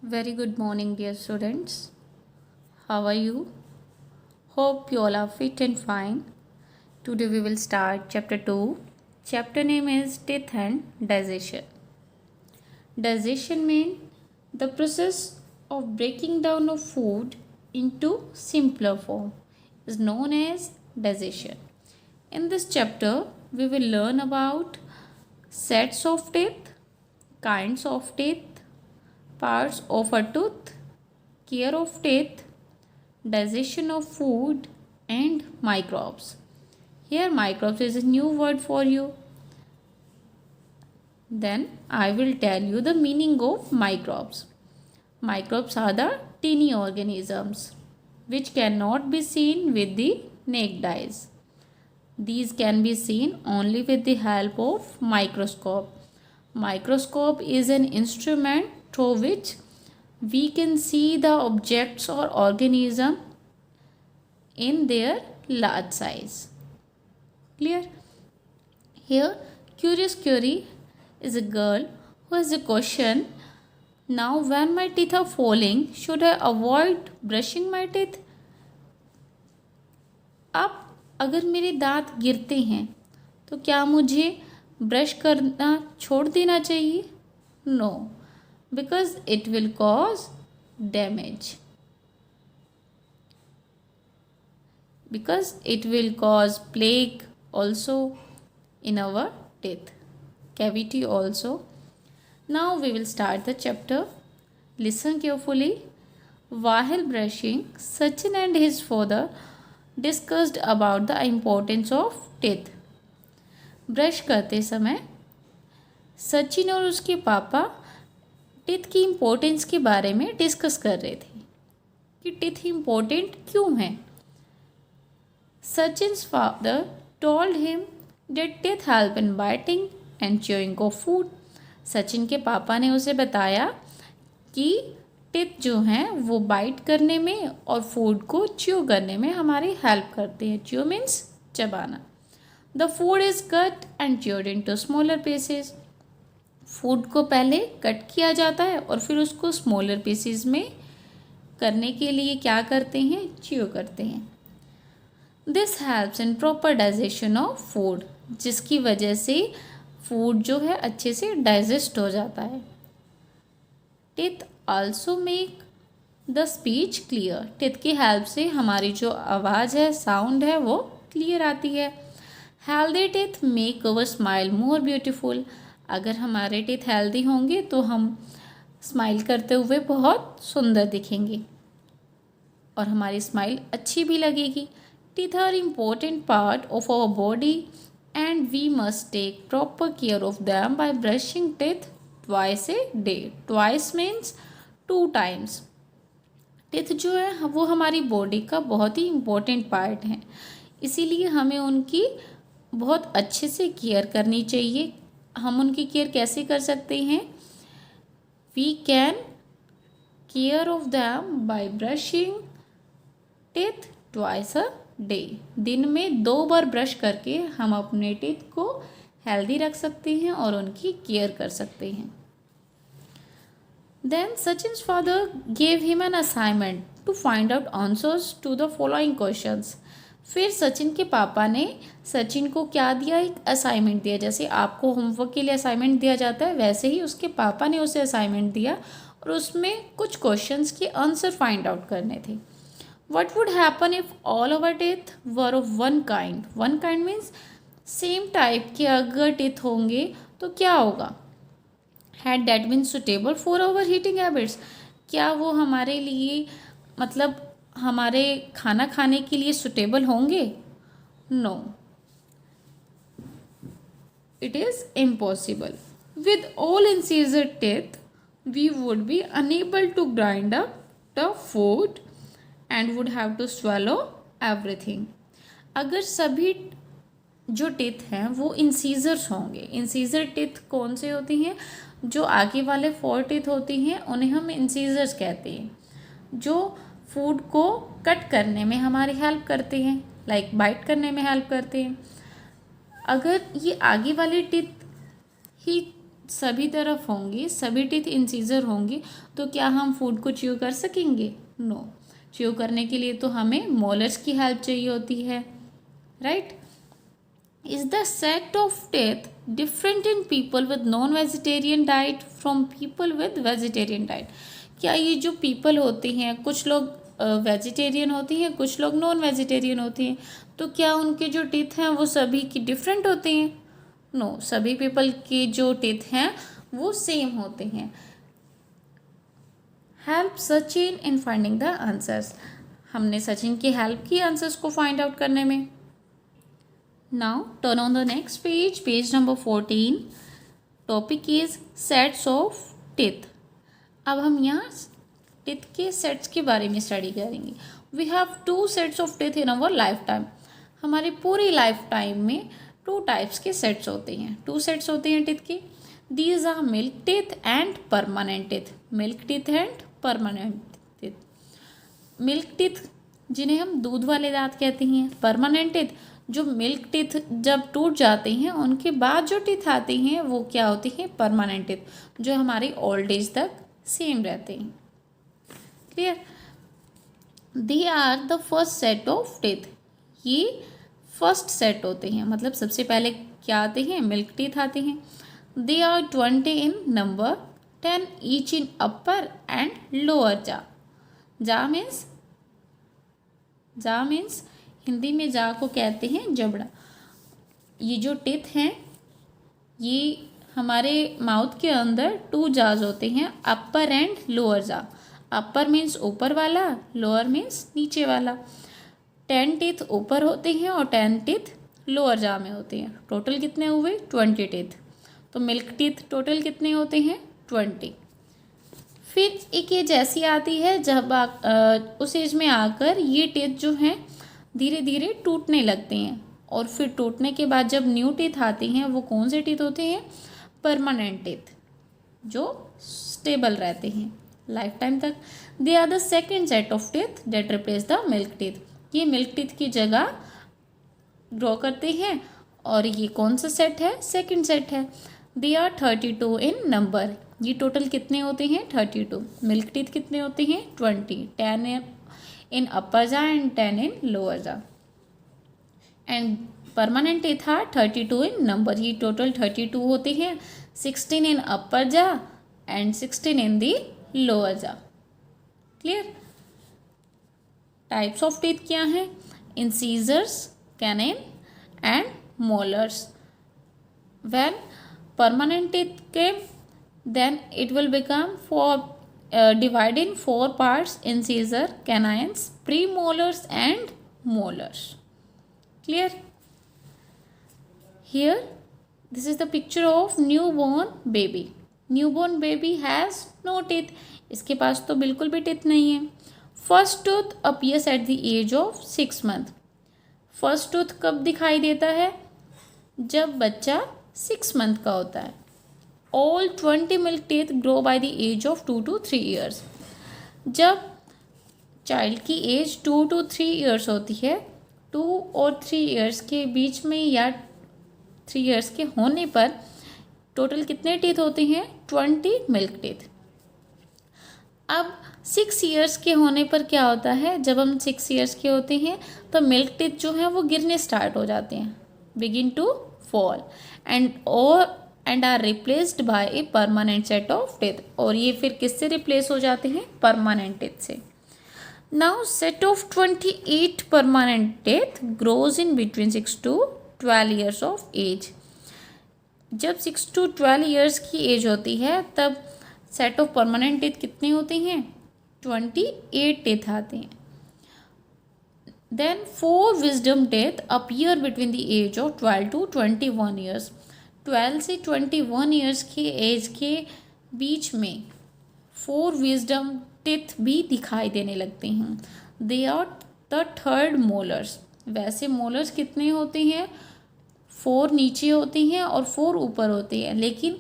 Very good morning, dear students. How are you? Hope you all are fit and fine. Today we will start chapter 2. Chapter name is Teeth and Digestion. Digestion means the process of breaking down of food into simpler form is known as digestion. In this chapter, we will learn about sets of teeth, kinds of teeth, parts of a tooth, care of teeth, digestion of food, and microbes. Here, microbes is a new word for you. Then, I will tell you the meaning of microbes. Microbes are the teeny organisms which cannot be seen with the naked eyes. These can be seen only with the help of microscope. Microscope is an instrument through which we can see the objects or organism in their large size. Clear? Here, Curious Curie is a girl who has a question. Now, when my teeth are falling, should I avoid brushing my teeth? अब अगर मेरे दांत गिरते हैं तो क्या मुझे brush करना छोड़ देना चाहिए? No, because it will cause damage. Because it will cause plague also in our teeth cavity also. Now we will start the chapter. Listen carefully. While brushing, Sachin and his father discussed about the importance of teeth. Brush करते समय सचिन और उसके पापा teeth की importance के बारे में discuss कर रहे थे कि टीथ इम्पोर्टेंट क्यों हैं. Sachin's father told him that teeth help in biting and chewing of food. Sachin के पापा ने उसे बताया कि टीथ जो हैं वो बाइट करने में और फूड को च्यू करने में हमारी हेल्प करते हैं. च्यू मीन्स चबाना. The food is cut and chewed into smaller pieces. Food को पहले कट किया जाता है और फिर उसको स्मॉलर पीसेस में करने के लिए क्या करते हैं? च्यू करते हैं. This helps in proper digestion of food. जिसकी वजह से फूड जो है अच्छे से डाइजेस्ट हो जाता है. Teeth also make the speech clear. Teeth की हेल्प से हमारी जो आवाज़ है, साउंड है, वो क्लियर आती है. Healthy teeth make our smile more beautiful. अगर हमारे टीथ हेल्दी होंगे तो हम स्माइल करते हुए बहुत सुंदर दिखेंगे और हमारी स्माइल अच्छी भी लगेगी. Teeth are important part of our body and we must take proper care of them by brushing teeth twice a day. Twice means 2 times. Teeth जो है वो हमारी बॉडी का बहुत ही इम्पोर्टेंट पार्ट है, इसीलिए हमें उनकी बहुत अच्छे से केयर करनी चाहिए. हम उनकी केयर कैसे कर सकते हैं? We can care of them by brushing teeth twice a day. दिन में 2 बार ब्रश करके हम अपने टीथ को हेल्दी रख सकते हैं और उनकी केयर कर सकते हैं. Then Sachin's father gave him an assignment to find out answers to the following questions. फिर सचिन के पापा ने सचिन को क्या दिया? एक असाइनमेंट दिया. जैसे आपको होमवर्क के लिए असाइनमेंट दिया जाता है, वैसे ही उसके पापा ने उसे असाइनमेंट दिया और उसमें कुछ क्वेश्चंस के आंसर फाइंड आउट करने थे. What would happen if all our teeth were of one kind? One kind means same type के अगर teeth होंगे तो क्या होगा? Had that been suitable for our eating habits? क्या वो हमारे लिए मतलब हमारे खाना खाने के लिए suitable होंगे? No. It is impossible. With all incisor teeth, we would be unable to grind up the food and would have to swallow everything. अगर सभी जो टीथ हैं वो इंसीजर्स होंगे. इंसीजर टीथ कौन से होती हैं? जो आगे वाले 4 टीथ होती हैं उन्हें हम इंसीजर्स कहते हैं, जो फूड को कट करने में हमारी हेल्प करते हैं, लाइक बाइट करने में हेल्प करते हैं. अगर ये आगे वाले टीथ ही सभी तरफ होंगी, सभी टीथ इंसीजर होंगी, तो क्या हम फूड को च्यू कर सकेंगे? नो। च्यू करने के लिए तो हमें मोलर्स की हेल्प चाहिए होती है, right? Is the set of teeth different in people with non vegetarian diet from people with vegetarian diet? क्या ये जो पीपल होते हैं, कुछ लोग वेजिटेरियन होती हैं, कुछ लोग नॉन वेजिटेरियन होती हैं, तो क्या उनके जो टीथ हैं वो सभी की डिफरेंट होते हैं? नो, सभी पीपल के जो टीथ हैं वो सेम होते हैं। Help Sachin in finding the answers. हमने सचिन की हेल्प की आंसर्स को फाइंड आउट करने में। Now turn on the next page, page number 14। Topic is sets of teeth. अब हम यहाँ टीथ के सेट्स के बारे में स्टडी करेंगे। We have 2 sets of teeth in our life time. हमारी पूरी लाइफ टाइम में 2 टाइप्स के सेट्स होते हैं, 2 सेट्स होते हैं टीथ के। These are milk teeth and permanent teeth. Milk teeth and permanent teeth. Milk teeth जिन्हें हम दूध वाले दांत कहते हैं। परमानेंट टीथ जो मिल्क टीथ जब टूट जाते हैं उनके बाद जो टीथ आते हैं वो क्या होती हैं? परमानेंट टीथ, जो हमारी ओल्ड एज तक सेम रहते हैं। Clear? They are the first set of teeth. ये फर्स्ट सेट होते हैं, मतलब सबसे पहले क्या आते हैं? मिल्क टीथ आते हैं। They are 20 in number, 10 each in upper and lower jaw. Jaw means Hindi में जा को कहते हैं जबड़ा। ये जो टीथ हैं ये हमारे माउथ के अंदर 2 जाज होते हैं, अपर एंड लोअर जा। अपर मीन्स ऊपर वाला, लोअर मीन्स नीचे वाला। 10 टीथ ऊपर होते हैं और 10 टीथ लोअर जा में होते हैं। टोटल कितने हुए? 20 टीथ। तो मिल्क टीथ टोटल कितने होते हैं? 20। फिर एक एज ऐसी आती है जब उस एज में आकर ये टीथ जो हैं धीरे धीरे टूटने लगते हैं, और फिर टूटने के बाद जब न्यू टीथ आती हैं वो कौन से टीथ होते हैं? परमानेंट टीथ, जो स्टेबल रहते हैं लाइफ टाइम तक। They are the second set of teeth that replace the milk teeth. ये मिल्क टीथ की जगह ग्रो करते हैं, और ये कौन सा सेट है? सेकेंड सेट है। They are 32 in number. ये टोटल कितने होते हैं? 32। मिल्क टीथ कितने होते हैं? 20। 10 in upper jaw and 10 in lower jaw. And permanent teeth are 32 in number. ये टोटल 32 होते हैं, 16 in upper jaw and 16 in the lower jaw. Clear? Types of teeth क्या हैं? Incisors, canine and molars. When permanent teeth came, then it will become divide in 4 parts: incisor, canines, premolars and molars. Clear? Here this is the picture of newborn baby. Newborn baby has no teeth. इसके पास तो बिल्कुल भी teeth नहीं है। First tooth appears at the age of 6 month. First tooth कब दिखाई देता है? जब बच्चा 6 मंथ का होता है। All 20 milk teeth grow by the age of 2 to 3 years. जब चाइल्ड की एज 2 to 3 years होती है, 2 और 3 years के बीच में या 3 years के होने पर टोटल कितने टीथ होते हैं? 20 मिल्क टीथ। अब 6 years के होने पर क्या होता है? जब हम 6 years के होते हैं तो मिल्क टीथ जो हैं वो गिरने स्टार्ट हो जाते हैं, begin to fall and are replaced by a permanent set of teeth. और ये फिर किससे रिप्लेस हो जाते हैं? परमानेंट टीथ से। Now set of 28 permanent teeth grows in between 6 to 12 years of age. जब 6 to 12 years की एज होती है तब सेट ऑफ परमानेंट टीथ कितने होते हैं? 28 टीथ आते हैं। Then 4 wisdom teeth appear between the age of 12 to 21 years। 12 से 21 ईयर्स की एज के बीच में 4 विजडम टीथ भी दिखाई देने लगते हैं। They are the third molars. वैसे मोलर्स कितने होते हैं? 4 नीचे होते हैं और 4 ऊपर होते हैं, लेकिन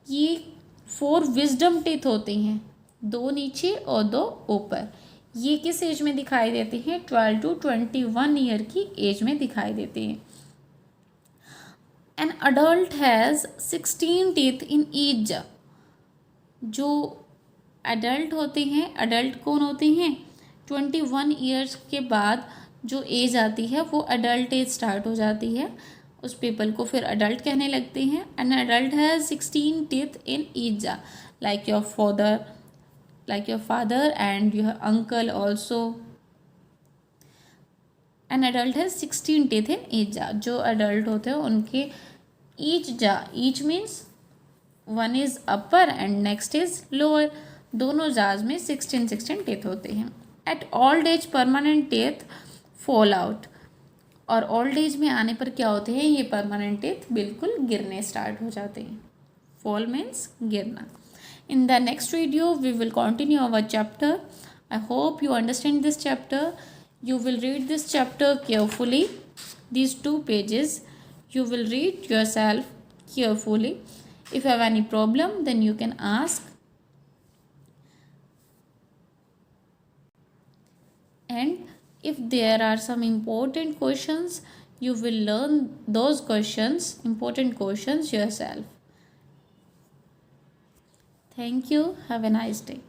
ये 4 विजडम टीथ होते हैं, 2 नीचे और 2 ऊपर। ये किस एज में दिखाई देते हैं? 12 to 21 ईयर की एज में दिखाई देते हैं। An adult has 16 teeth in each jaw. जो एडल्ट होते हैं, एडल्ट कौन होते हैं, 21 ईयर्स के बाद जो एज आती है वो एडल्ट एज स्टार्ट हो जाती है, उस पीपल को फिर अडल्ट कहने लगते हैं। An adult has 16 teeth in each jaw, like your father and your uncle also. An adult has 16 teeth in each jaw, जो एडल्ट होते हैं उनके each jaw, each means one is upper and next is lower, दोनों jaws में 16 teeth होते हैं। At old age permanent teeth fall out, और old age में आने पर क्या होते हैं, ये परमानेंट टीथ बिल्कुल गिरने स्टार्ट हो जाते हैं। फॉल मीन्स गिरना। In the next video we will continue our chapter. I hope you understand this chapter. You will read this chapter carefully. These 2 pages you will read yourself carefully. If you have any problem, then you can ask. And if there are some important questions, you will learn those questions, important questions yourself. Thank you. Have a nice day.